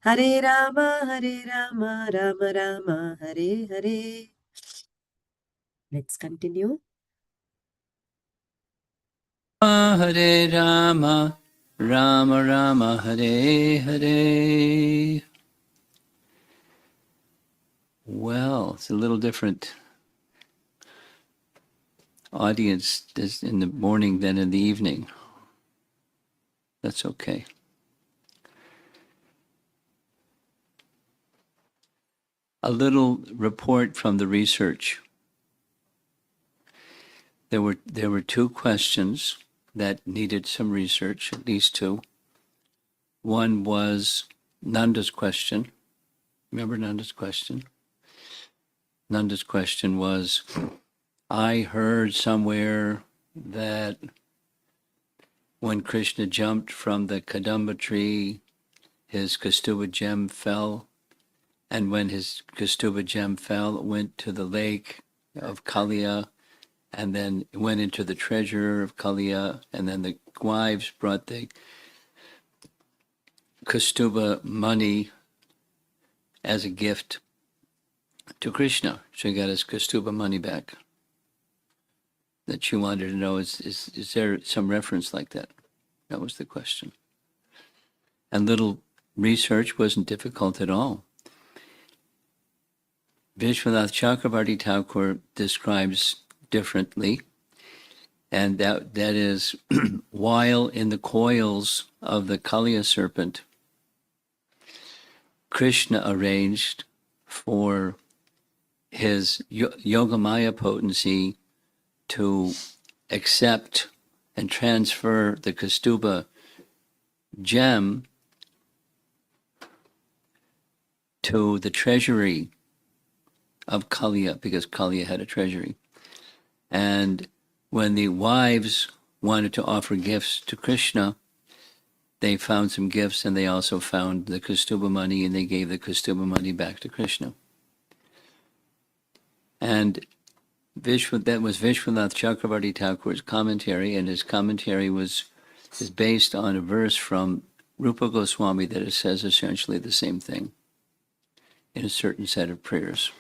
Hare Rama, Rama Rama, Hare Hare. Let's continue. Hare Rama, Rama Rama, Hare Hare. Well, it's a little different audience this in the morning than in the evening. That's okay. A little report from the research. There were two questions that needed some research, at least two. One was Nanda's question. Remember Nanda's question? Nanda's question was, I heard somewhere that when Krishna jumped from the Kadamba tree, his Kastuba gem fell, and when his Kastuba gem fell, it went to the lake of Kaliya, and then it went into the treasure of Kaliya, and then the wives brought the Kastuba money as a gift to Krishna. So he got his Kastuba money back. That she wanted to know, is there some reference like that? That was the question. And little research wasn't difficult at all. Vishwanath Chakravarti Thakur describes differently, and that is while in the coils of the Kaliya serpent, Krishna arranged for his Yogamaya potency to accept and transfer the Kastuba gem to the treasury of Kaliya, because Kaliya had a treasury. And when the wives wanted to offer gifts to Krishna, they found some gifts, and they also found the Kastuba money, and they gave the Kastuba money back to Krishna. And that was Vishwanath Chakravarti Thakur's commentary, and his commentary is based on a verse from Rupa Goswami that says essentially the same thing in a certain set of prayers,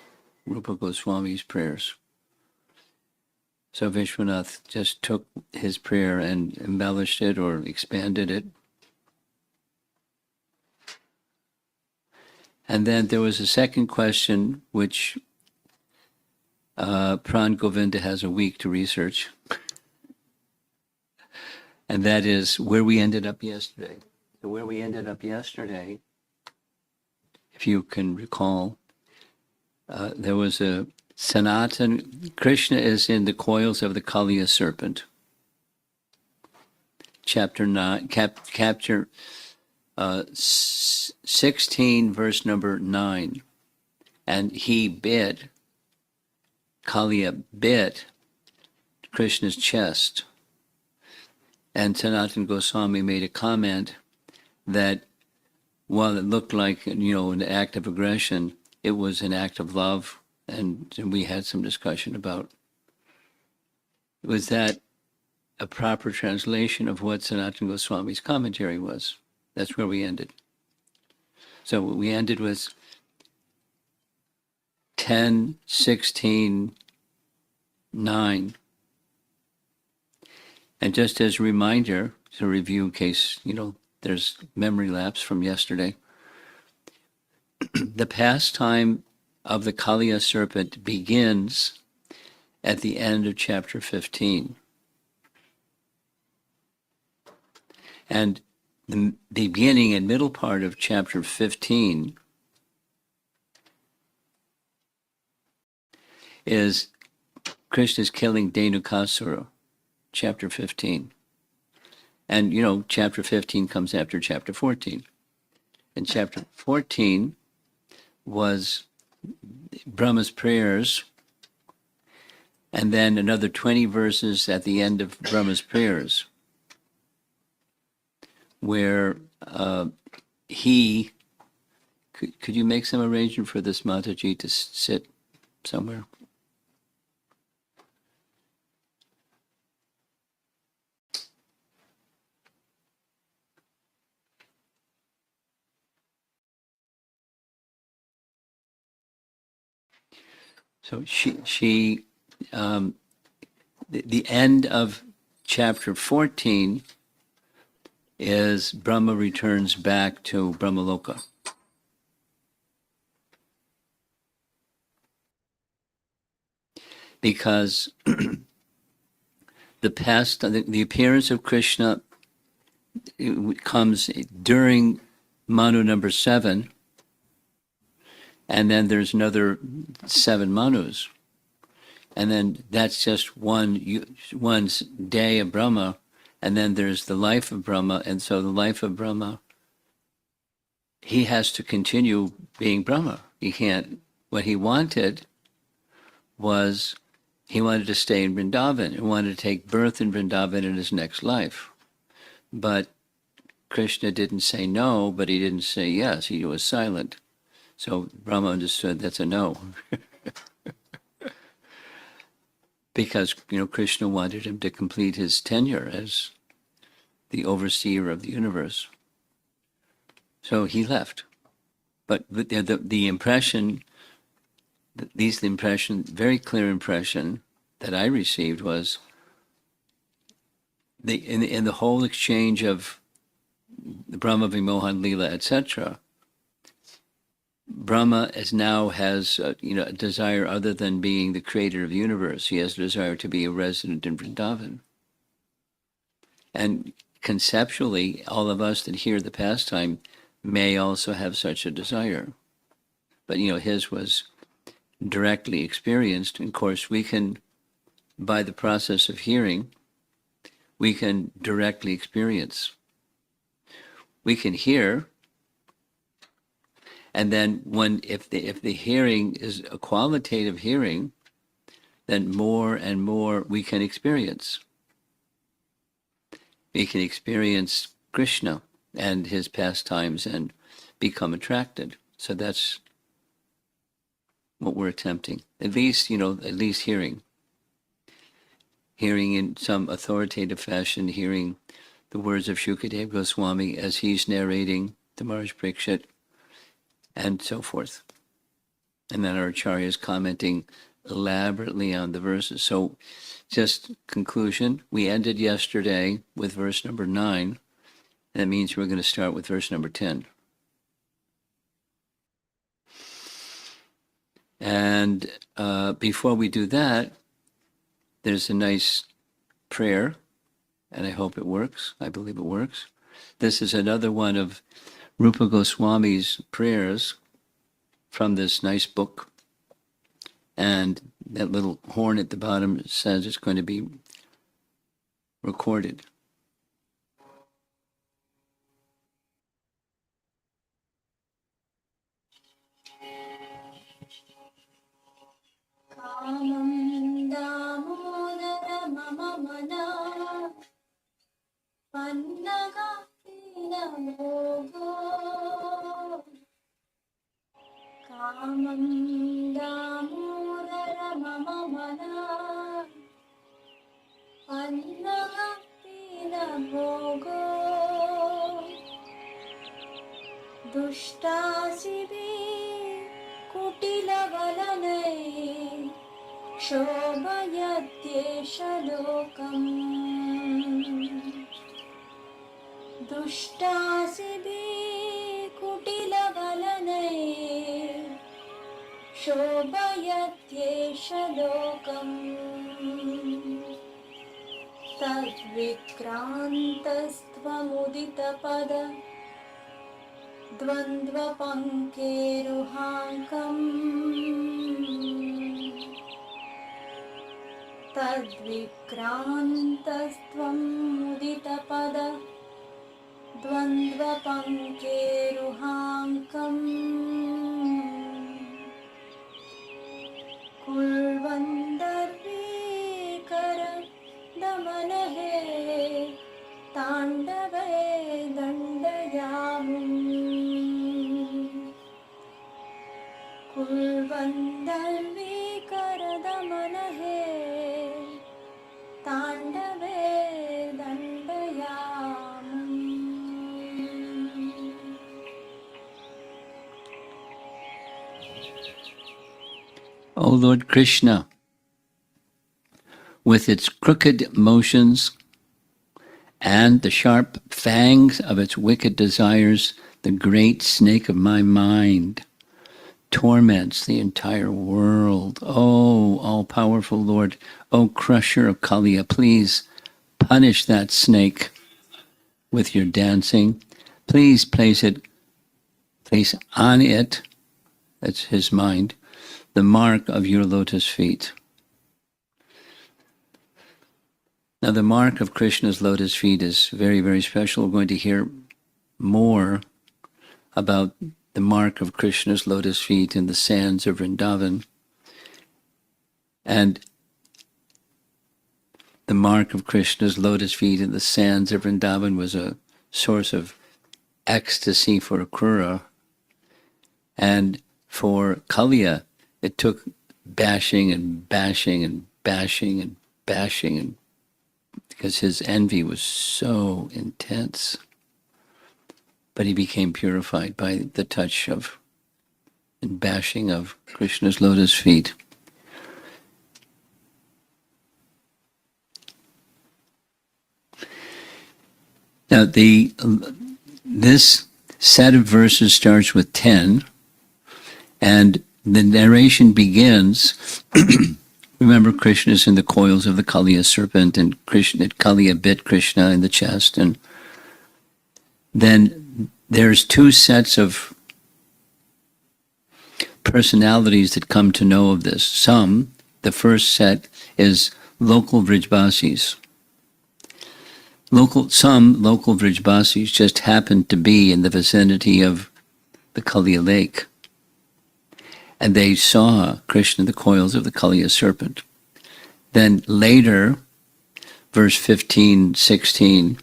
Rupa Goswami's prayers. So Vishwanath just took his prayer and embellished it or expanded it. And then there was a second question, which Pran Govinda has a week to research. And that is where we ended up yesterday. So where we ended up yesterday, if you can recall, there was a Sanatan. Krishna is in the coils of the Kaliya serpent. Chapter 9, chapter 16, verse number 9. And he bit, Kaliya bit Krishna's chest. And Sanatan Goswami made a comment that while it looked like, an act of aggression, it was an act of love. And we had some discussion about, was that a proper translation of what Sanatan Goswami's commentary was? That's where we ended. So we ended with 10, 16, 9. And just as a reminder, to review in case, there's memory lapse from yesterday, the pastime of the Kaliya serpent begins at the end of chapter 15. And the beginning and middle part of chapter 15 is Krishna's killing Dhenukasura, chapter 15. And, chapter 15 comes after chapter 14. And chapter 14 was Brahma's prayers, and then another 20 verses at the end of Brahma's prayers, where he, could you make some arrangement for this Mataji to sit somewhere? So the end of chapter 14 is Brahma returns back to Brahmaloka. Because the appearance of Krishna comes during Manu number 7, and then there's another 7 Manus. And then that's just one day of Brahma, and then there's the life of Brahma, and so the life of Brahma, he has to continue being Brahma. He can't. What he wanted was, he wanted to stay in Vrindavan. He wanted to take birth in Vrindavan in his next life. But Krishna didn't say no, but he didn't say yes. He was silent. So Brahma understood that's a no. Because, Krishna wanted him to complete his tenure as the overseer of the universe. So he left. But the impression, very clear impression that I received was in the whole exchange of the Brahma Vimohan Leela, etc. Brahma has a desire other than being the creator of the universe. He has a desire to be a resident in Vrindavan. And conceptually, all of us that hear the pastime may also have such a desire. But, his was directly experienced. And of course, we can, by the process of hearing, we can directly experience. We can hear, and then if the hearing is a qualitative hearing, then more and more we can experience. We can experience Krishna and his pastimes and become attracted. So that's what we're attempting. At least hearing. Hearing in some authoritative fashion, hearing the words of Shukadeva Goswami as he's narrating the Maharaj Parikshit, and so forth. And then our Acharya is commenting elaborately on the verses. So just conclusion, we ended yesterday with verse number 9, and that means we're going to start with verse number 10. And before we do that, there's a nice prayer, and I hope it works. I believe it works. This is another one of Rupa Goswami's prayers from this nice book. And that little horn at the bottom says it's going to be recorded. Kamam damodara mama mana pannaga mogo. Kamam damodara mama mana pannaga mogo. Dushtasibhi kutilavalane शोभयत्येष लोकम् दुष्टासिभिः कुटिलवलनैः शोभयत्येष लोकम् तद्विक्रान्तस्त्वमुदितपद द्वन्द्वपङ्केरुहाङ्कम् तद्विक्रान्तस्त्वं मुदितपद द्वन्द्वपङ्केरुहाङ्कम् कुर्वन्दर्वीकर दमनहे ताण्डवे दण्डयामुम् कुर्वन्दर्वीकर दमनहे ताण्डवे दण्डयामि. O Lord Krishna, with its crooked motions and the sharp fangs of its wicked desires, the great snake of my mind torments the entire world. O all-powerful Lord, O crusher of Kaliya, please punish that snake with your dancing. Please place on it, that's his mind, the mark of your lotus feet. Now, the mark of Krishna's lotus feet is very, very special. We're going to hear more about the mark of Krishna's lotus feet in the sands of Vrindavan. And the mark of Krishna's lotus feet in the sands of Vrindavan was a source of ecstasy for Akrura. And for Kaliya, it took bashing and bashing and bashing and bashing, and because his envy was so intense. But he became purified by the touch of and bashing of Krishna's lotus feet. Now, this set of verses starts with 10, and the narration begins. Remember, Krishna is in the coils of the Kaliya serpent, and Kaliya bit Krishna in the chest, and then there's two sets of personalities that come to know of this. The first set is local Vrijbasis. Some local Vrijbasis just happened to be in the vicinity of the Kaliya lake, and they saw Krishna in the coils of the Kaliya serpent. Then later, verse 15, 16,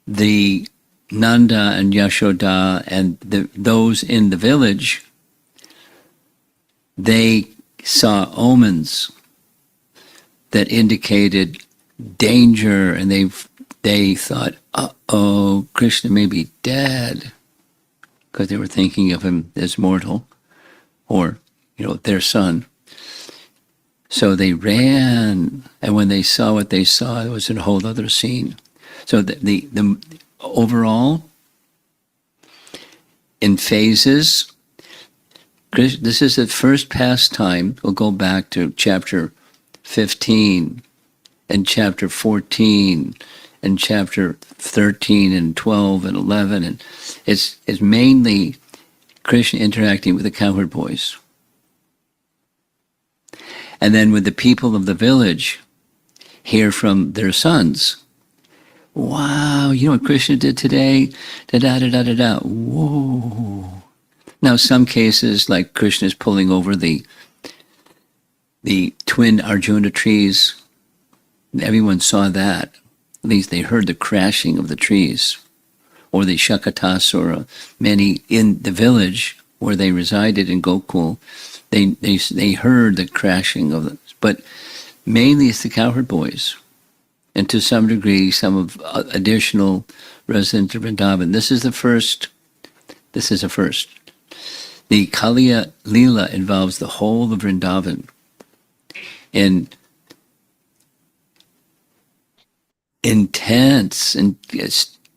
the Nanda and Yashoda and those in the village, they saw omens that indicated danger, and they thought, uh-oh, Krishna may be dead, because they were thinking of him as mortal, or, their son. So they ran, and when they saw what they saw, it was a whole other scene. So the overall, in phases, this is the first pastime. We'll go back to chapter 15 and chapter 14 and chapter 13 and 12 and 11. And it's mainly Krishna interacting with the cowherd boys. And then with the people of the village, hear from their sons. Wow, you know what Krishna did today? Da-da-da-da-da-da. Whoa. Now, some cases, like Krishna's pulling over the twin Arjuna trees, everyone saw that. At least they heard the crashing of the trees. Or the Shakatasura, many in the village where they resided in Gokul, they heard the crashing of them. But mainly it's the cowherd boys. And to some degree, some of additional residents of Vrindavan. This is a first. The Kaliya Leela involves the whole of Vrindavan in intense and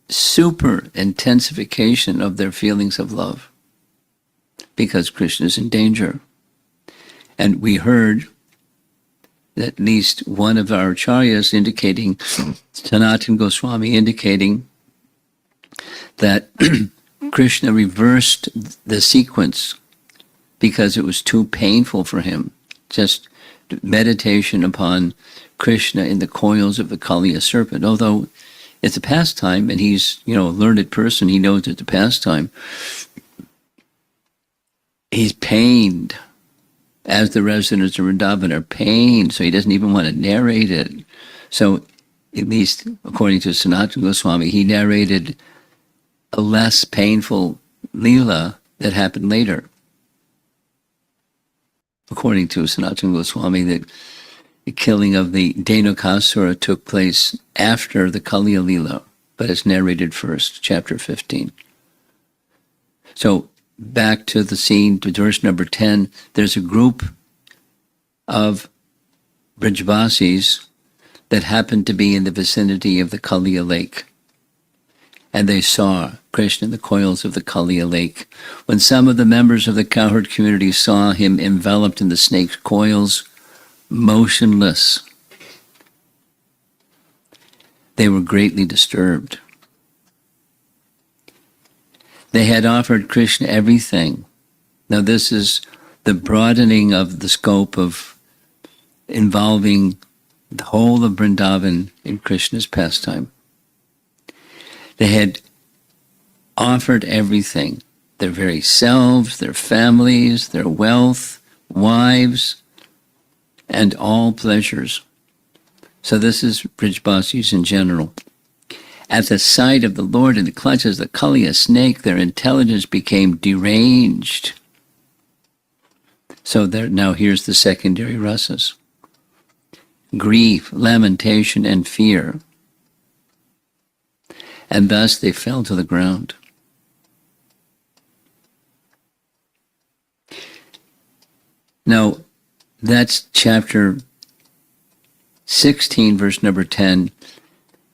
super intensification of their feelings of love, because Krishna is in danger. And we heard at least one of our acharyas indicating, Sanatana Goswami indicating, that Krishna reversed the sequence because it was too painful for him. Just meditation upon Krishna in the coils of the Kaliya serpent. Although it's a pastime, and he's, a learned person, he knows it's a pastime. He's pained, as the residents of Vrindavan are pained, so he doesn't even want to narrate it. So, at least according to Sanatana Goswami, he narrated a less painful Leela that happened later. According to Sanatana Goswami, the killing of the Dhenukasura took place after the Kaliya Leela, but it's narrated first, chapter 15. So, back to the scene, to verse number 10, there's a group of Brajvasis that happened to be in the vicinity of the Kaliya lake. And they saw Krishna in the coils of the Kaliya lake. When some of the members of the cowherd community saw him enveloped in the snake's coils, motionless, they were greatly disturbed. They had offered Krishna everything. Now this is the broadening of the scope of involving the whole of Vrindavan in Krishna's pastime. They had offered everything, their very selves, their families, their wealth, wives, and all pleasures. So this is Brajbasis in general. At the sight of the Lord in the clutches of the Kaliya snake, their intelligence became deranged. So there, now here's the secondary rasas. Grief, lamentation, and fear. And thus they fell to the ground. Now, that's chapter 16, verse number 10.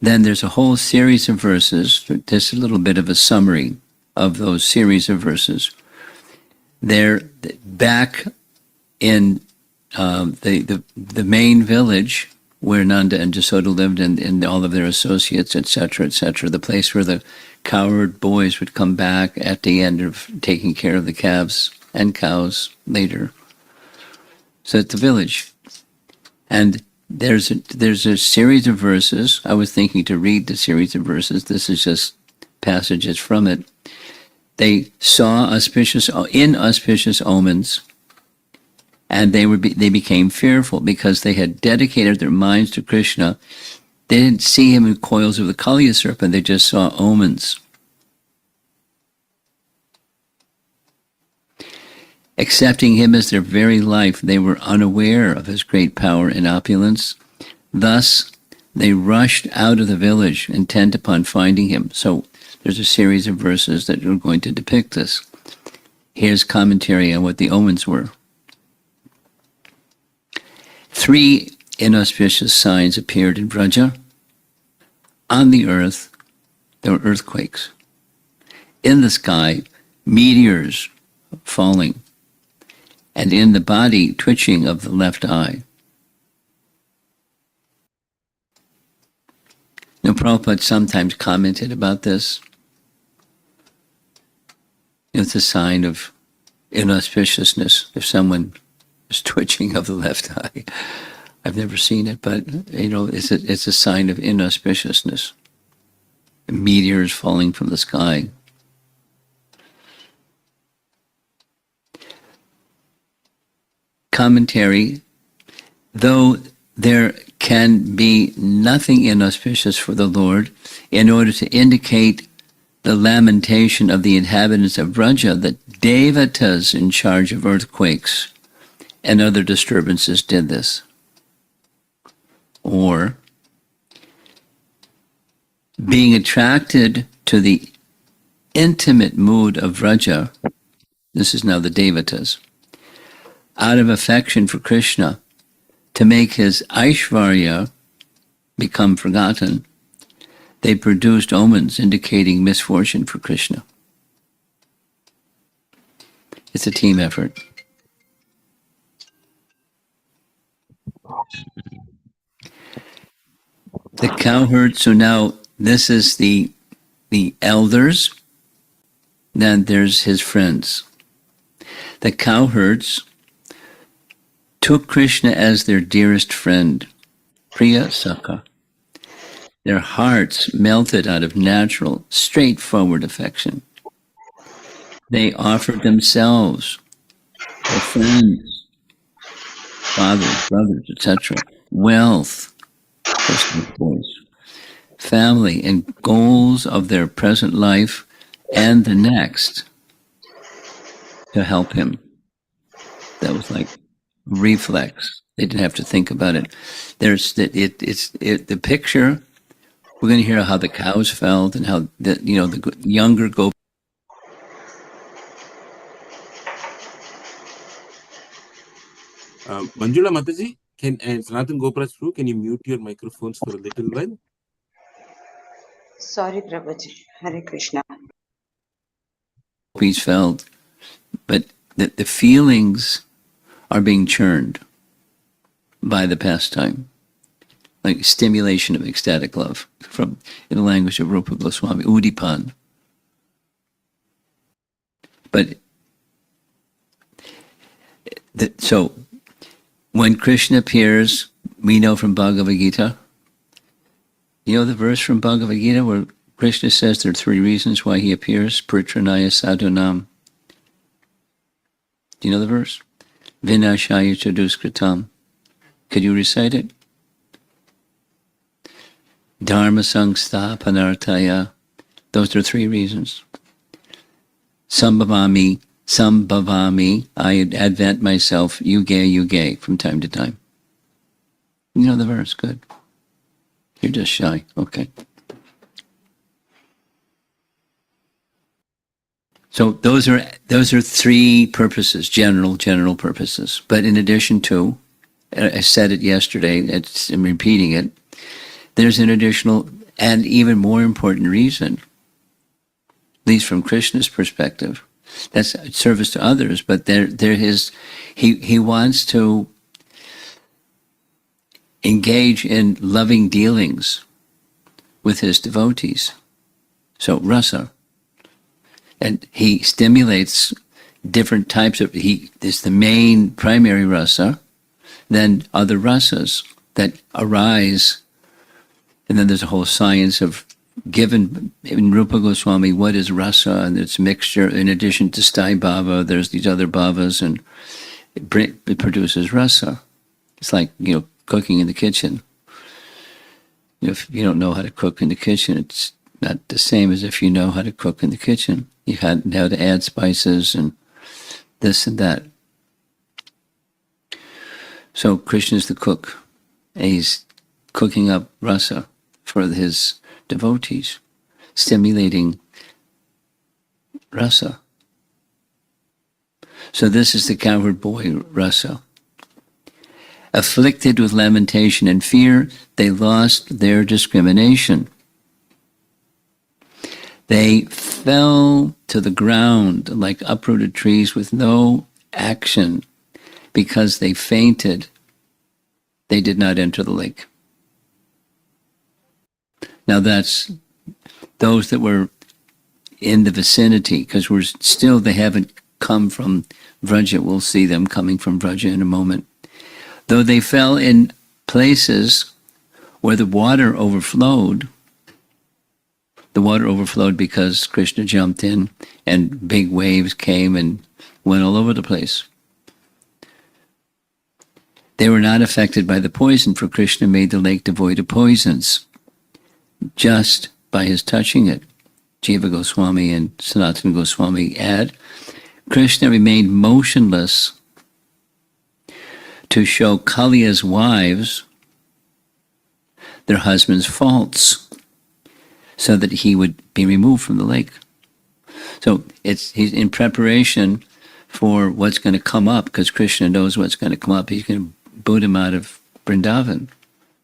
Then there's a whole series of verses. This is a little bit of a summary of those series of verses. They're back in the main village where Nanda and Jasoda lived, and all of their associates, etc., the place where the cowherd boys would come back at the end of taking care of the calves and cows later. So it's the village. And there's a series of verses. I was thinking to read the series of verses. This is just passages from it. They saw inauspicious omens, and they became fearful because they had dedicated their minds to Krishna. They didn't see him in coils of the Kaliya serpent. They just saw omens. Accepting him as their very life, they were unaware of his great power and opulence. Thus, they rushed out of the village, intent upon finding him. So there's a series of verses that are going to depict this. Here's commentary on what the omens were. 3 inauspicious signs appeared in Vraja. On the earth, there were earthquakes. In the sky, meteors falling. And in the body, twitching of the left eye. Now, Prabhupada sometimes commented about this. It's a sign of inauspiciousness if someone is twitching of the left eye. I've never seen it, but it's a sign of inauspiciousness. Meteors falling from the sky. Commentary, though there can be nothing inauspicious for the Lord, in order to indicate the lamentation of the inhabitants of Vraja, that devatas in charge of earthquakes and other disturbances did this. Or, being attracted to the intimate mood of Vraja, this is now the devatas, out of affection for Krishna, to make his Aishvarya become forgotten, they produced omens indicating misfortune for Krishna. It's a team effort. The cowherds, so now this is the elders, then there's his friends. The cowherds took Krishna as their dearest friend, Priya Sakha. Their hearts melted out of natural, straightforward affection. They offered themselves, their friends, fathers, brothers, etc., wealth, personal voice, family, and goals of their present life and the next to help him. That was like reflex. They didn't have to think about it. There's the picture. We're going to hear how the cows felt and how the younger go. Manjula Mataji, and Sanatan Gopal's crew, can you mute your microphones for a little while? Sorry, Prabhuji. Hare Krishna. He's felt, but the feelings are being churned by the pastime, like stimulation of ecstatic love, from in the language of Rupa Goswami, Udipan. But so when Krishna appears, we know from Bhagavad Gita. You know the verse from Bhagavad Gita where Krishna says there are 3 reasons why he appears. Pritranaya sadhunam. Do you know the verse? Vinashaya chaduskritam. Could you recite it? Dharma sangsthapanartaya. Those are 3 reasons. Sambhavami, I advent myself, yuge, from time to time. You know the verse, good. You're just shy, okay. So those are 3 purposes, general purposes. But in addition to, I said it yesterday, I'm repeating it, there's an additional and even more important reason, at least from Krishna's perspective. That's service to others, but he wants to engage in loving dealings with his devotees. So rasa. And he stimulates different types of, is the main primary rasa, then other rasas that arise. And then there's a whole science of given in Rupa Goswami, what is rasa, and its mixture. In addition to sthai bhava, there's these other bhavas, and it produces rasa. It's like, cooking in the kitchen. If you don't know how to cook in the kitchen, it's not the same as if you know how to cook in the kitchen. You had how to add spices and this and that. So Krishna's the cook, and he's cooking up rasa for his devotees, stimulating rasa. So this is the cowherd boy rasa. Afflicted with lamentation and fear, they lost their discrimination. They fell to the ground like uprooted trees with no action because they fainted. They did not enter the lake. Now that's those that were in the vicinity, because they haven't come from Vraja. We'll see them coming from Vraja in a moment. Though they fell in places where the water overflowed because Krishna jumped in and big waves came and went all over the place. They were not affected by the poison, for Krishna made the lake devoid of poisons just by his touching it. Jiva Goswami and Sanatana Goswami add, Krishna remained motionless to show Kaliya's wives their husband's faults so that he would be removed from the lake. So he's in preparation for what's going to come up, because Krishna knows what's going to come up. He's going to boot him out of Vrindavan,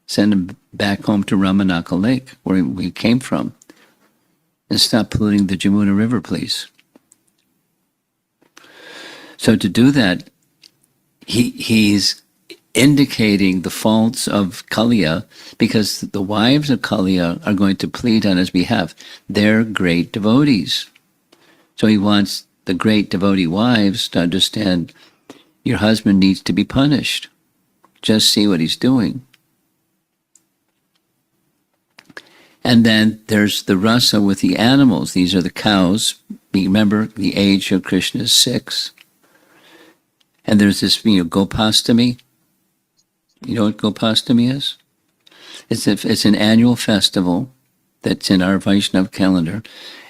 send him back home to Ramanaka Lake, where we came from, and stop polluting the Jamuna River, please. So to do that, he's indicating the faults of Kaliya, because the wives of Kaliya are going to plead on his behalf. They're great devotees. So he wants the great devotee wives to understand your husband needs to be punished. Just see what he's doing. And then there's the rasa with the animals. These are the cows. Remember, the age of Krishna is 6. And there's this, Gopastami. You know what Gopastami is? It's an annual festival that's in our Vaishnava calendar,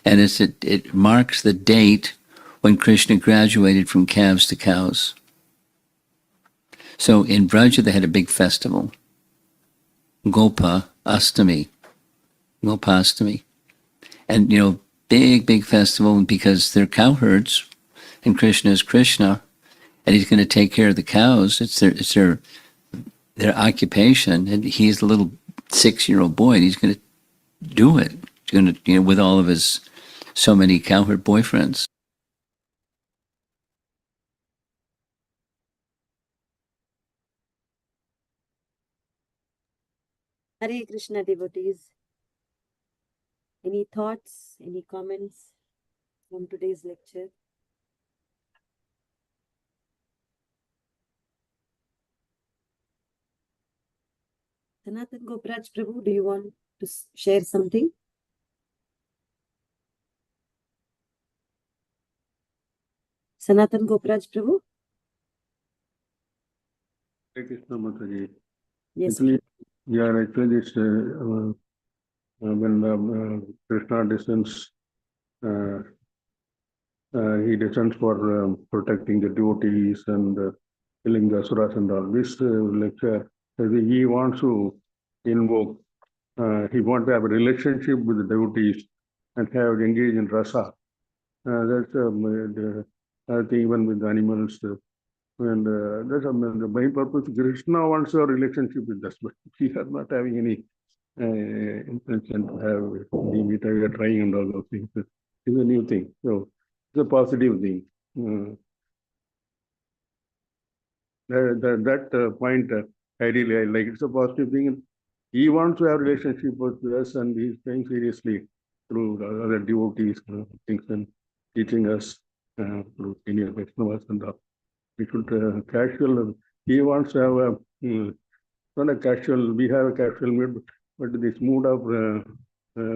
and it marks the date when Krishna graduated from calves to cows. So in Vraja they had a big festival, Gopastami, and big festival, because they're cowherds, and Krishna is Krishna. and he's going to take care of the cows. It's their occupation, and he's a little 6-year-old boy, and he's going to do it. He's going to, with all of his so many cowherd boyfriends. Hare Krishna devotees. Any thoughts, any comments from today's lecture? Sanatan Gopiraj Prabhu, do you want to share something? Sanatan Gopiraj Prabhu? Hare Krishna Mataji. Yes. Actually, yeah, actually, this when Krishna descends, he descends for protecting the devotees and killing the asuras and all. This lecture, he wants to invoke, he wants to have a relationship with the devotees and have engaged in rasa. That's I think even with the animals. And that's the main purpose. Krishna wants a relationship with us, but we are not having any intention to have we are trying and all those things. It's a new thing. So it's a positive thing. That point I really I like. It's a positive thing. He wants to have a relationship with us, and he's trying seriously through the other devotees, things and teaching us through senior Vaishnavas and all. We should casual. He wants to have a not a casual. We have a casual mood, but this mood of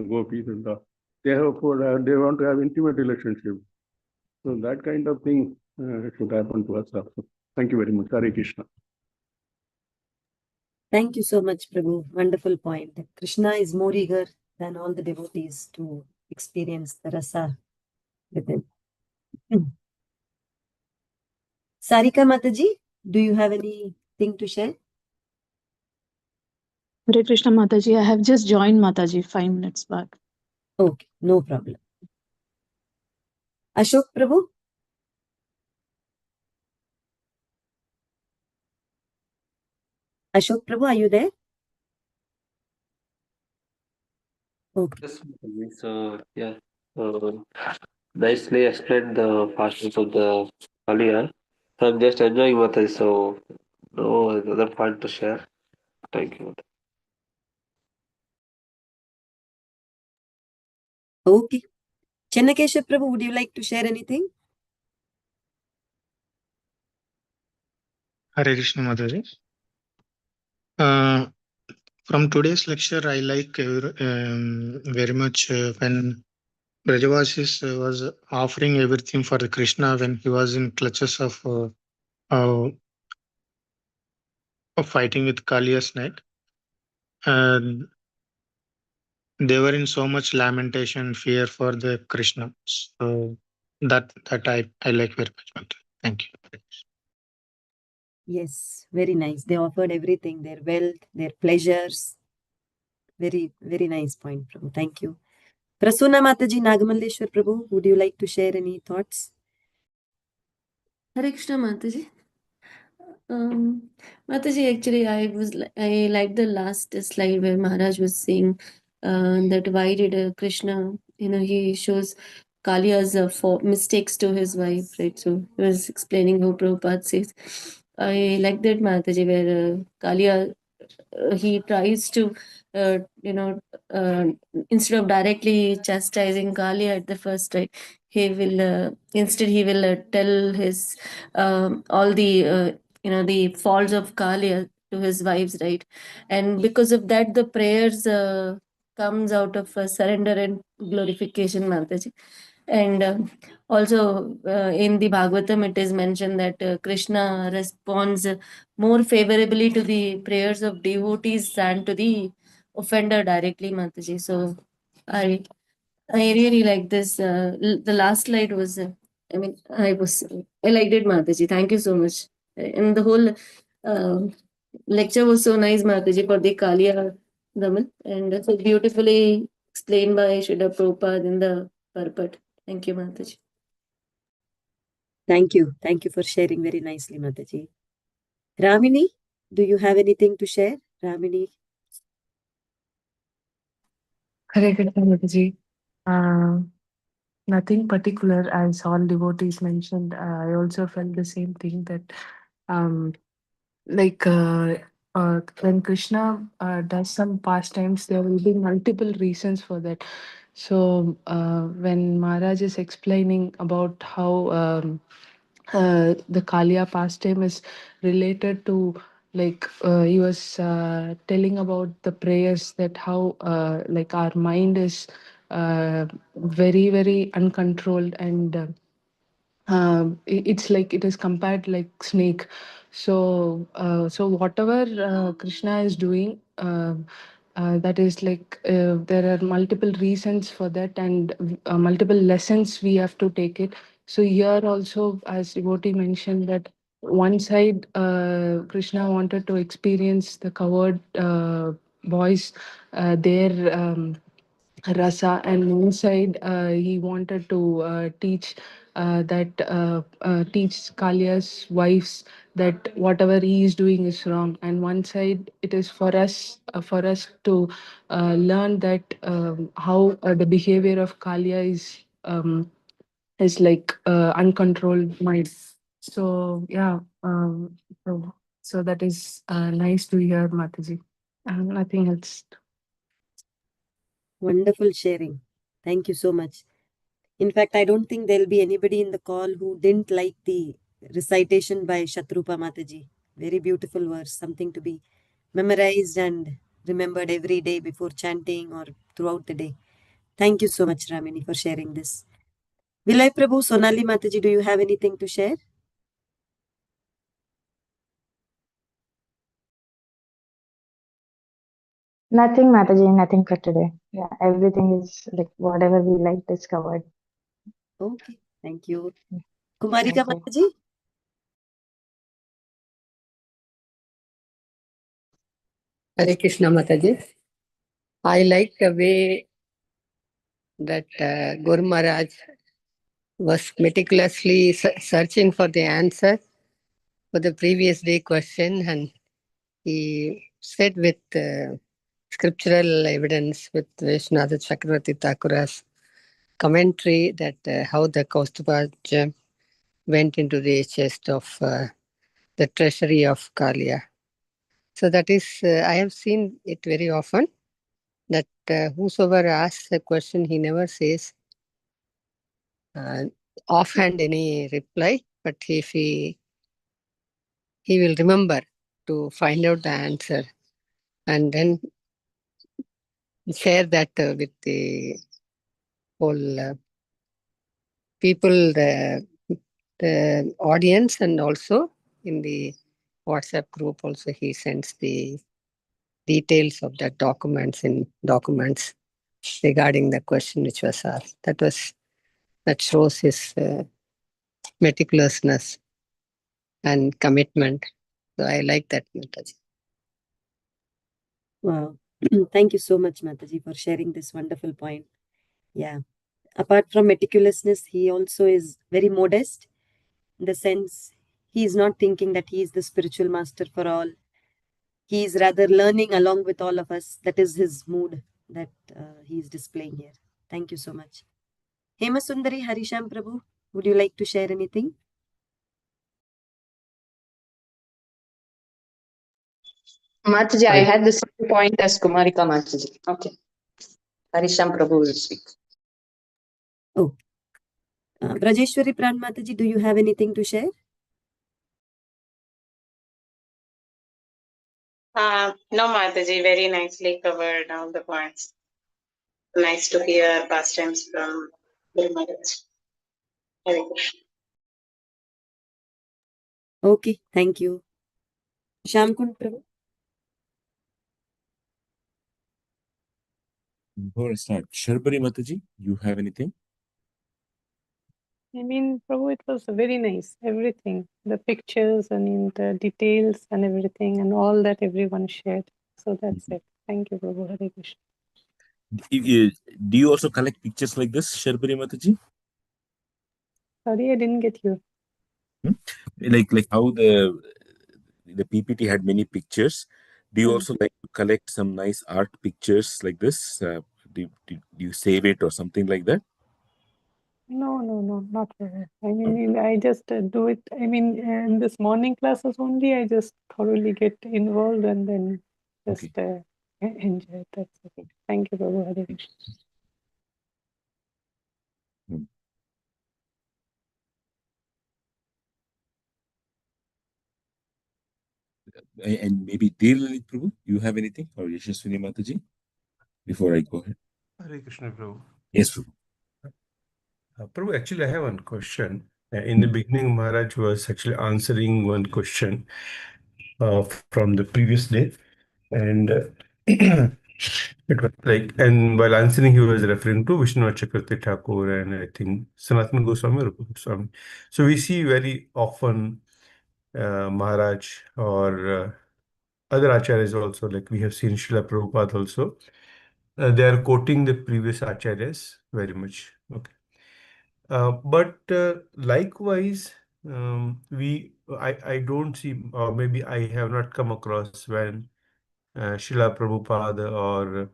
gopis and all. They want to have intimate relationship. So that kind of thing should happen to us also. Thank you very much. Hare Krishna. Thank you so much, Prabhu. Wonderful point. Krishna is more eager than all the devotees to experience the rasa within. Sarika Mataji, do you have anything to share? Hare Krishna Mataji, I have just joined Mataji 5 minutes back. Okay, no problem. Ashok Prabhu? Ashok Prabhu, are you there? Okay. Yes, so yeah, nicely explained the fastness of the Kalyan. So I'm just enjoying Mataji, so no other point to share. Thank you. Okay. Chennakesha Prabhu, would you like to share anything? Hare Krishna Mataji. From today's lecture, I like very much when Brajavasis was offering everything for the Krishna when he was in clutches of fighting with Kaliya snake. And they were in so much lamentation, fear for the Krishna. So that I like very much. Thank you. Yes, very nice. They offered everything, their wealth, their pleasures. Very, very nice point, Prabhu. Thank you. Prasuna Mataji Nagamalleshwar Prabhu, would you like to share any thoughts? Hare Krishna Mataji. Mataji, actually, I liked the last slide where Maharaj was saying that why did Krishna, he shows Kaliya's mistakes to his wife, right? So he was explaining how Prabhupada says. I like that Mataji where Kaliya, he tries to, uh, instead of directly chastising Kaliya at the first, right? He will instead he will tell his all the the faults of Kaliya to his wives, right? And because of that, the prayers comes out of surrender and glorification, Mataji. And also in the Bhagavatam, it is mentioned that Krishna responds more favorably to the prayers of devotees than to the offender directly, Mataji. So I really like this. The last slide was, I liked it, Mataji. Thank you so much. And the whole lecture was so nice, Mataji, for the Kaliya Daman, and so beautifully explained by Srila Prabhupada in the Purport. Thank you, Mataji. Thank you. Thank you for sharing very nicely, Mataji. Ramini, do you have anything to share? Ramini. Hare Krishna, Mataji. Nothing particular, as all devotees mentioned. I also felt the same thing that, um, like, when Krishna does some pastimes, there will be multiple reasons for that. So, when Maharaj is explaining about how the Kaliya pastime is related to, like, he was telling about the prayers, that how like our mind is very very uncontrolled, and it's like it is compared like snake. So so whatever Krishna is doing, that is like there are multiple reasons for that, and multiple lessons we have to take it. So here also, as devotee mentioned, that one side Krishna wanted to experience the covered boys, their rasa, and inside he wanted to teach Kalia's wives that whatever he is doing is wrong. And one side it is for us to learn that how the behavior of Kalia is like uncontrolled mind. So yeah, so that is nice to hear, Mataji. Nothing else. Wonderful sharing. Thank you so much. In fact, I don't think there'll be anybody in the call who didn't like the recitation by Shatrupa Mataji. Very beautiful verse, something to be memorized and remembered every day before chanting or throughout the day. Thank you so much, Ramini, for sharing this. Vilay Prabhu, Sonali Mataji, do you have anything to share? Nothing, Mataji, nothing for today. Yeah, everything is like whatever we like is covered. Okay, thank you. Kumarika Thank you. Mataji? Hare Krishna Mataji. I like the way that Guru Maharaj was meticulously searching for the answer for the previous day question, and he said with scriptural evidence with Vishwanath Chakravarti Thakura's commentary that how the Kaustubha gem went into the chest of the treasury of Kalia. So that is, I have seen it very often, that whosoever asks a question, he never says offhand any reply, but if he will remember to find out the answer and then share that with the whole people, the audience, and also in the WhatsApp group also he sends the details of the documents regarding the question which was asked. That shows his meticulousness and commitment. So I like that, Mataji. Wow. Thank you so much, Mataji, for sharing this wonderful point. Yeah. Apart from meticulousness, he also is very modest, in the sense he is not thinking that he is the spiritual master for all. He is rather learning along with all of us. That is his mood that he is displaying here. Thank you so much. Hema Sundari Harisham Prabhu, would you like to share anything? Mataji, I had the same point as Kumarika Mataji. Okay. Harisham Prabhu will speak. Oh. Brajeshwari Pran Mataji, do you have anything to share? No, Mataji, very nicely covered all the points. Nice to hear pastimes from Guru Maharaj. Hare Krishna. Okay, thank you. Shamkund Prabhu. Before I start, Sharbari Mataji, you have anything? I mean, Prabhu, it was very nice. Everything, the pictures, I mean, the details and everything, and all that everyone shared. So that's it. Thank you, Prabhu. Hare Krishna. Do you also collect pictures like this, Sharbari Mataji? Sorry, I didn't get you. Like how the PPT had many pictures. Do you also like to collect some nice art pictures like this? Do you save it or something like that? No, not really. I mean, I just do it. I mean, in this morning classes only, I just thoroughly get involved and then just enjoy it. That's it. Thank you, Prabhu. Hare Krishna. And maybe Dear Lalit Prabhu, you have anything? Or Yashaswini Mataji? Before I go ahead. Hare Krishna, Prabhu. Yes, Prabhu. Prabhu, actually, I have one question. In the beginning, Maharaj was actually answering one question from the previous day. And it was like, and while answering, he was referring to Vishnu Chakravarti Thakur and I think Sanatana Goswami, Rupa Goswami. So we see very often Maharaj or other acharyas also, like we have seen Srila Prabhupada also. They are quoting the previous acharyas very much. Okay. But likewise, I don't see, or maybe I have not come across when Srila Prabhupada or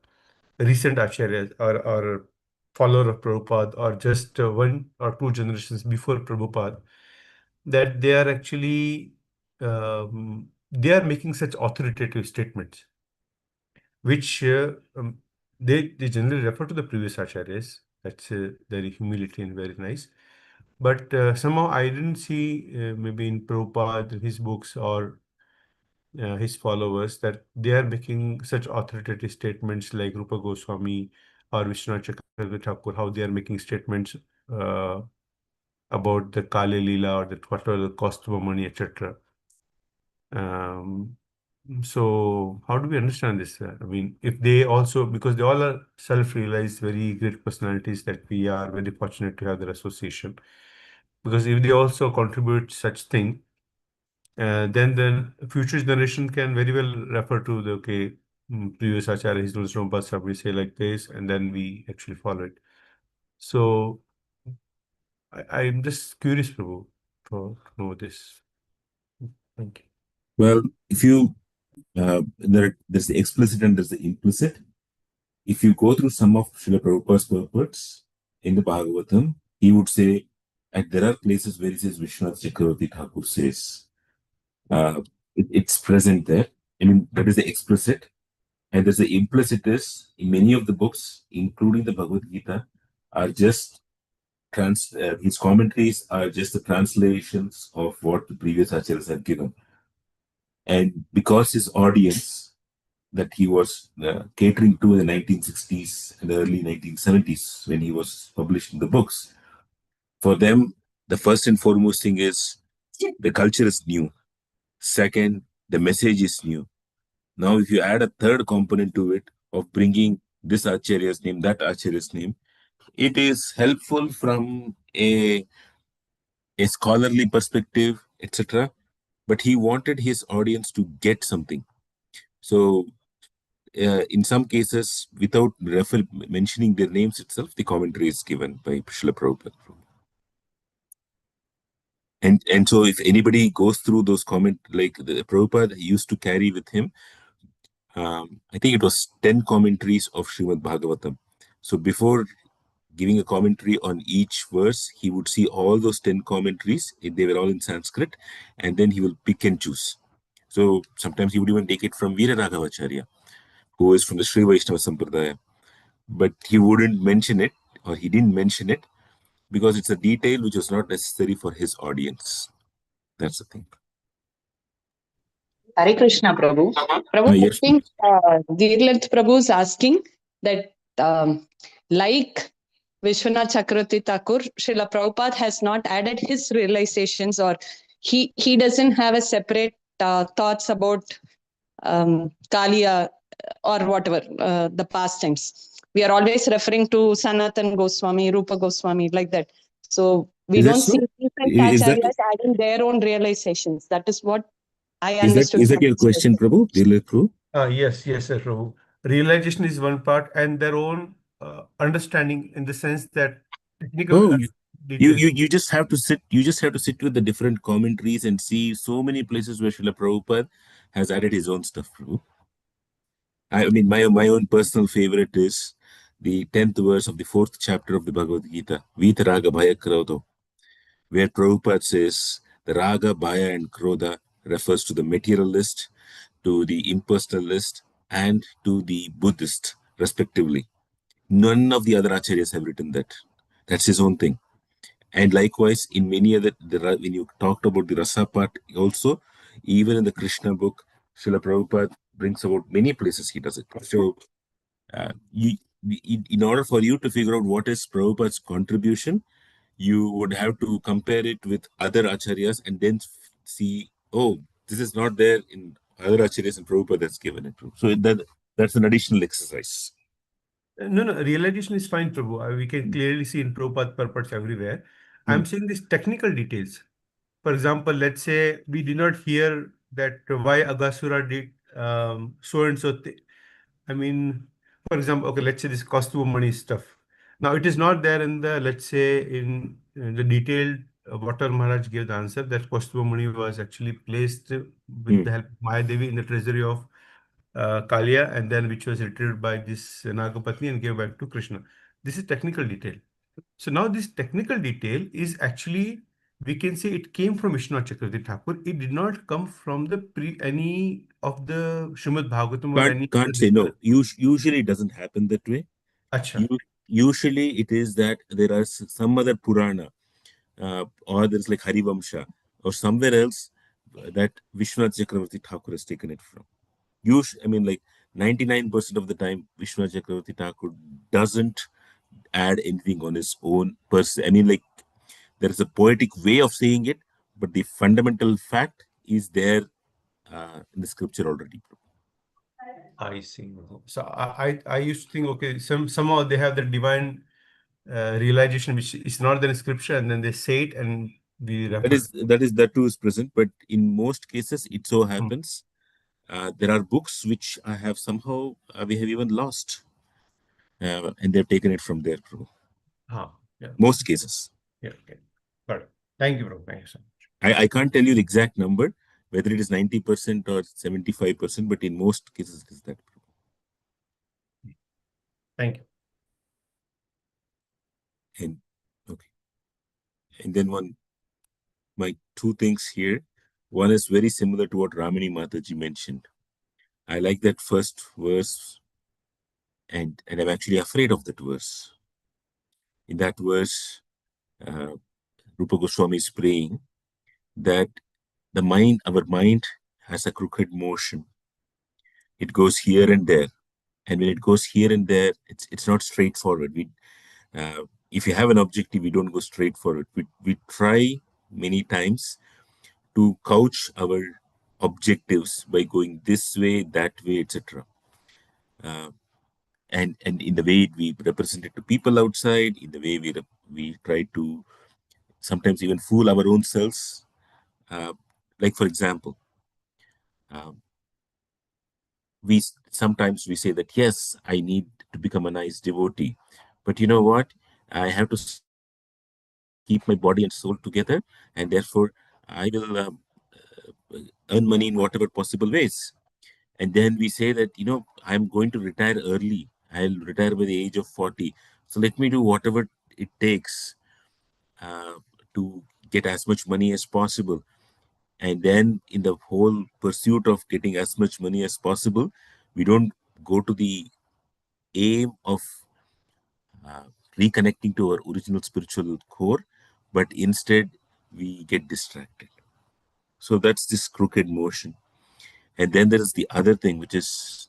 recent acharyas or follower of Prabhupada or just one or two generations before Prabhupada, that they are actually they are making such authoritative statements, which they generally refer to the previous acharyas. That's very humility and very nice. But somehow I didn't see maybe in Prabhupada, his books or his followers that they are making such authoritative statements like Rupa Goswami or Vishnu Chakravarti Thakur, how they are making statements about the Kali Leela or the what are the cost of money, etc. So how do we understand this? I mean, if they also, because they all are self-realized, very great personalities that we are very fortunate to have their association. Because if they also contribute such thing, then the future generation can very well refer to the previous acharya, his rules from past, we say like this, and then we actually follow it. So I'm just curious, Prabhu, to know this. Thank you. Well, if you there's the explicit and there's the implicit. If you go through some of Srila Prabhupada's purports in the Bhagavatam, he would say, and there are places where he says Vishwanath Chakravarti Thakur says, it's present there. I mean, that is the explicit. And there's the implicit is in many of the books, including the Bhagavad Gita, are just his commentaries are just the translations of what the previous acharyas have given. And because his audience that he was catering to in the 1960s and early 1970s when he was publishing the books, for them, the first and foremost thing is the culture is new. Second, the message is new. Now, if you add a third component to it of bringing this acharya's name, that acharya's name, it is helpful from a scholarly perspective, etc. But he wanted his audience to get something. So, in some cases, without mentioning their names itself, the commentary is given by Srila Prabhupada. And so, if anybody goes through those like the Prabhupada used to carry with him, I think it was 10 commentaries of Srimad Bhagavatam. So before giving a commentary on each verse, he would see all those 10 commentaries. They were all in Sanskrit, and then he will pick and choose. So sometimes he would even take it from Veera Raghavacharya, who is from the Sri Vaishnava Sampradaya. But he wouldn't mention it, or he didn't mention it, because it's a detail which was not necessary for his audience. That's the thing. Hare Krishna, Prabhu. Prabhu, I Yes, think Dirlath Prabhu is asking that like Vishwanath Chakravarti Thakur, Srila Prabhupada has not added his realizations, or he doesn't have a separate thoughts about Kaliya or whatever, the past times. We are always referring to Sanatan Goswami, Rupa Goswami, like that. So we don't see different acharyas adding their own realizations. That is what I understood. Is that your question, Prabhu? Prabhu? Yes, sir, Prabhu. Realization is one part, and their own understanding in the sense that technical. details. You just have to sit with the different commentaries and see so many places where Srila Prabhupada has added his own stuff. Prabhu. I mean, my own personal favorite is the 10th verse of the 4th chapter of the Bhagavad Gita, Vita Raga Bhaya Krodho, where Prabhupada says the Raga, Bhaya, and Krodha refers to the materialist, to the impersonalist, and to the Buddhist, respectively. None of the other acharyas have written that. That's his own thing. And likewise, in many other, when you talked about the rasa part, also, even in the Krishna book, Srila Prabhupada brings about many places he does it. So, you, in order for you to figure out what is Prabhupada's contribution, you would have to compare it with other acharyas and then see, oh, this is not there in other acharyas and Prabhupada that's given it. So that's an additional exercise. No, realization is fine, Prabhu. We can clearly see in Prabhupada purports everywhere. I'm saying these technical details. For example, let's say we did not hear that why Agasura did so and so. I mean, for example, okay, let's say this costume money stuff. Now, it is not there in the, let's say, in the detailed Water Maharaj gave the answer that costume money was actually placed with the help of Maya Devi in the treasury of Kalia, and then which was retrieved by this Nagapatni and gave back to Krishna. This is technical detail. So now this technical detail is actually, we can say it came from Vishwanath Chakravarti Thakur. It did not come from the any of the Srimad Bhagavatam or any. Can't say no. Usually it doesn't happen that way. Acha. Usually it is that there are some other Purana, or there's like Harivamsha, or somewhere else that Vishwanath Chakravarti Thakur has taken it from. I mean, like 99% of the time, Vishwanath Chakravarti Thakur doesn't add anything on his own person. I mean, like there is a poetic way of saying it, but the fundamental fact is there in the scripture already. I see. So I used to think, okay, somehow they have the divine realization which is not there in scripture, and then they say it and we refer. That too is present, but in most cases it so happens there are books which I have somehow we have even lost, and they've taken it from there, bro. Yeah. Most cases. Yeah. Okay. Got it. Thank you, bro. Thank you so much. I can't tell you the exact number, whether it is 90% or 75%, but in most cases it is that. Thank you. And okay. And then my two things here. One is very similar to what Ramani Mataji mentioned. I like that first verse, and I'm actually afraid of that verse. In that verse, Rupa Goswami is praying that our mind has a crooked motion. It goes here and there. And when it goes here and there, it's not straightforward. If you have an objective, we don't go straight forward. We try many times to couch our objectives by going this way, that way, etc. And in the way we represent it to people outside, in the way we try to sometimes even fool our own selves. Like for example, we sometimes we say that yes, I need to become a nice devotee, but you know what? I have to keep my body and soul together, and therefore I will earn money in whatever possible ways. And then we say that I'm going to retire early. I'll retire by the age of 40. So let me do whatever it takes to get as much money as possible. And then in the whole pursuit of getting as much money as possible, we don't go to the aim of reconnecting to our original spiritual core, but instead we get distracted. So that's this crooked motion. And then there is the other thing, which is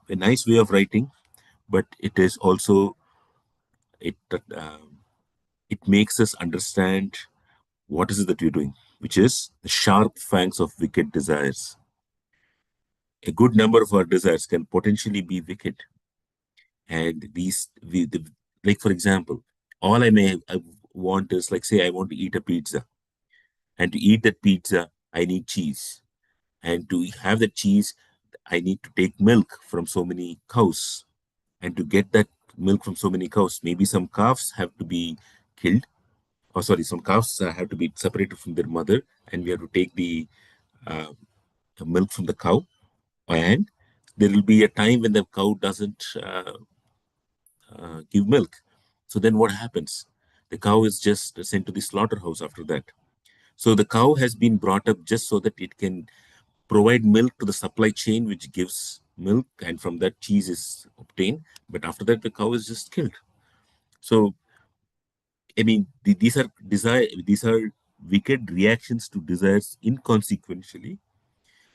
a nice way of writing, but it is also it makes us understand what is it that we're doing, which is the sharp fangs of wicked desires. A good number of our desires can potentially be wicked, and like for example, all I want is, like, say I want to eat a pizza, and to eat that pizza I need cheese, and to have that cheese I need to take milk from so many cows, and to get that milk from so many cows, maybe some calves have to be killed, some calves have to be separated from their mother, and we have to take the milk from the cow. And there will be a time when the cow doesn't give milk. So then what happens? The cow is just sent to the slaughterhouse after that. So the cow has been brought up just so that it can provide milk to the supply chain, which gives milk, and from that cheese is obtained. But after that, the cow is just killed. So I mean, these are wicked reactions to desires inconsequentially,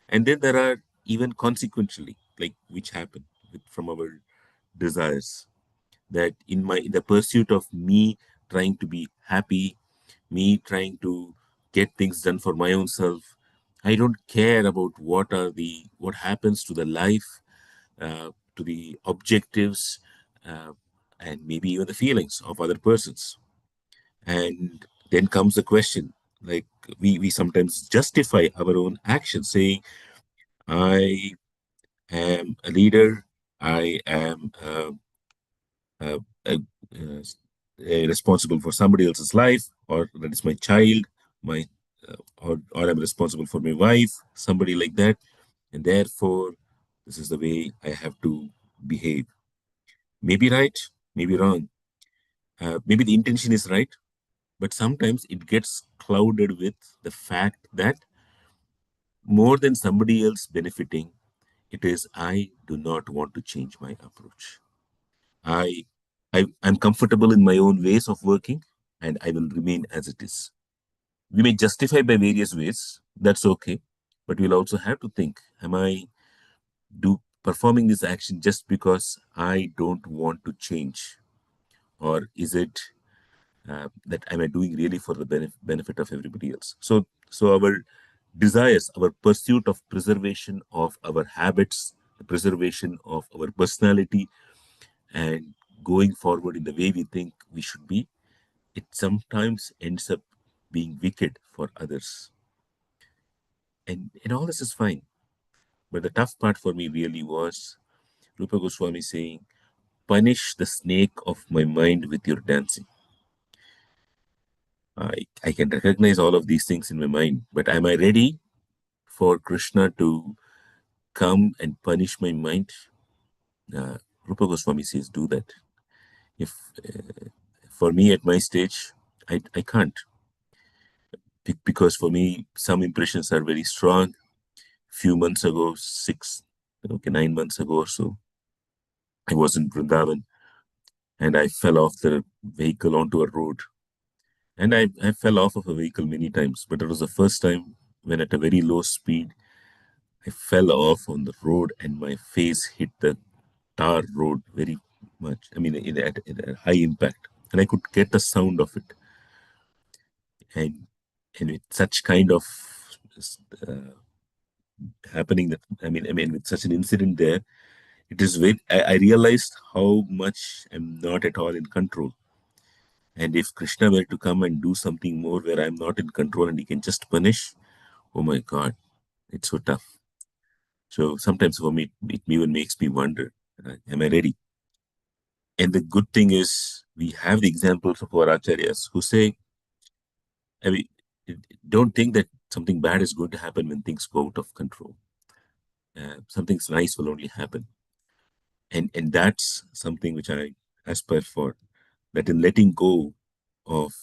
and then there are even consequentially, like which happen from our desires. That in the pursuit of me trying to be happy, me trying to get things done for my own self, I don't care about what happens to the life, to the objectives, uh, and maybe even the feelings of other persons. And then comes the question, like we sometimes justify our own actions, saying, I am a leader, I am uh, uh, uh, responsible for somebody else's life, or that is my child, my or I'm responsible for my wife, somebody like that, and therefore this is the way I have to behave. Maybe right, maybe wrong. Maybe the intention is right, but sometimes it gets clouded with the fact that more than somebody else benefiting, it is I do not want to change my approach. I, I'm comfortable in my own ways of working, and I will remain as it is. We may justify by various ways. That's okay, but we'll also have to think: Am I do performing this action just because I don't want to change, or is it that am I doing really for the benefit of everybody else? So our desires, our pursuit of preservation of our habits, the preservation of our personality, and going forward in the way we think we should be, it sometimes ends up being wicked for others. And all this is fine. But the tough part for me really was Rupa Goswami saying, punish the snake of my mind with your dancing. I can recognize all of these things in my mind, but am I ready for Krishna to come and punish my mind? Rupa Goswami says, do that. If for me at my stage, I can't. Because for me, some impressions are very strong. Few months ago, 9 months ago or so, I was in Vrindavan and I fell off the vehicle onto a road. And I fell off of a vehicle many times, but it was the first time when at a very low speed, I fell off on the road and my face hit the tar road very much. I mean, at a high impact. And I could get the sound of it. And with such kind of uh, happening, that I mean, with such an incident there, it is very, I realized how much I'm not at all in control. And if Krishna were to come and do something more where I'm not in control and he can just punish, oh my God, it's so tough. So sometimes for me, it even makes me wonder, am I ready? And the good thing is, we have the examples of our acharyas who say, I mean, don't think that something bad is going to happen when things go out of control. Something nice will only happen. And that's something which I aspire for, that in letting go of,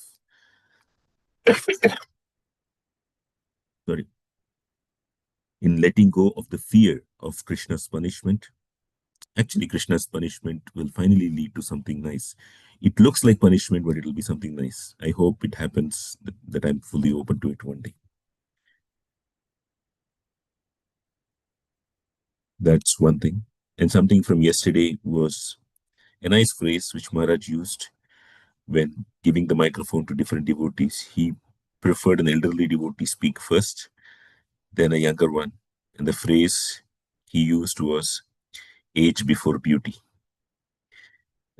sorry, in letting go of the fear of Krishna's punishment, actually Krishna's punishment will finally lead to something nice. It looks like punishment, but it'll be something nice. I hope it happens, that I'm fully open to it one day. That's one thing. And something from yesterday was a nice phrase which Maharaj used when giving the microphone to different devotees. He preferred an elderly devotee speak first, then a younger one. And the phrase he used was age before beauty.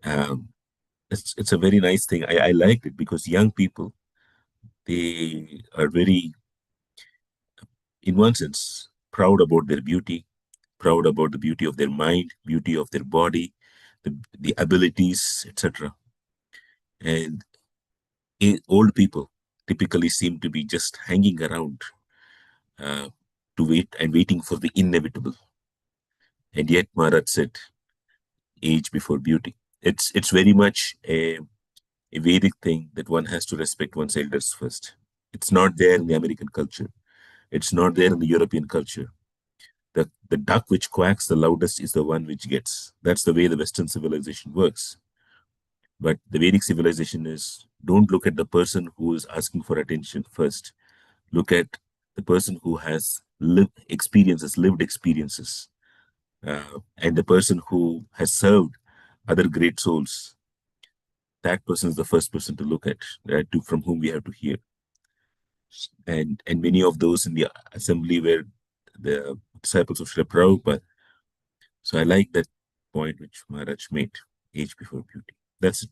Um, it's a very nice thing. I liked it because young people, they are very, in one sense, proud about their beauty, proud about the beauty of their mind, beauty of their body, the abilities, etc. And old people typically seem to be just hanging around to waiting for the inevitable. And yet Maharaj said, age before beauty. It's very much a Vedic thing that one has to respect one's elders first. It's not there in the American culture. It's not there in the European culture. The duck which quacks the loudest is the one which gets. That's the way the Western civilization works. But the Vedic civilization is, don't look at the person who is asking for attention first. Look at the person who has lived experiences, and the person who has served other great souls. That person is the first person to look at, from whom we have to hear. And many of those in the assembly were the disciples of Srila Prabhupada. So I like that point which Maharaj made, age before beauty. That's it.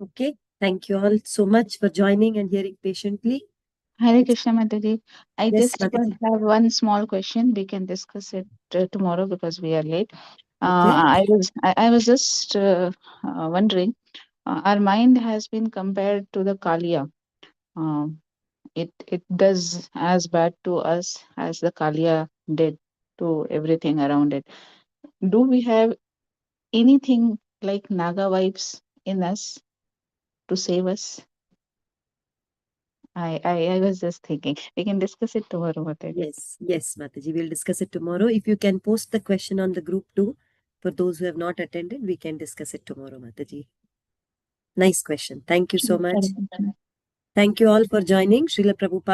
Okay, thank you all so much for joining and hearing patiently. Hare Krishna Mataji. I Yes, just have one small question. We can discuss it tomorrow because we are late. I was just wondering. Our mind has been compared to the Kaliya. It does as bad to us as the Kaliya did to everything around it. Do we have anything like Naga vibes in us to save us? I was just thinking we can discuss it tomorrow, Mataji. Yes, Mataji, we'll discuss it tomorrow. If you can post the question on the group too, for those who have not attended, we can discuss it tomorrow, Mataji. Nice question. Thank you so much. Thank you all for joining. Srila Prabhupada.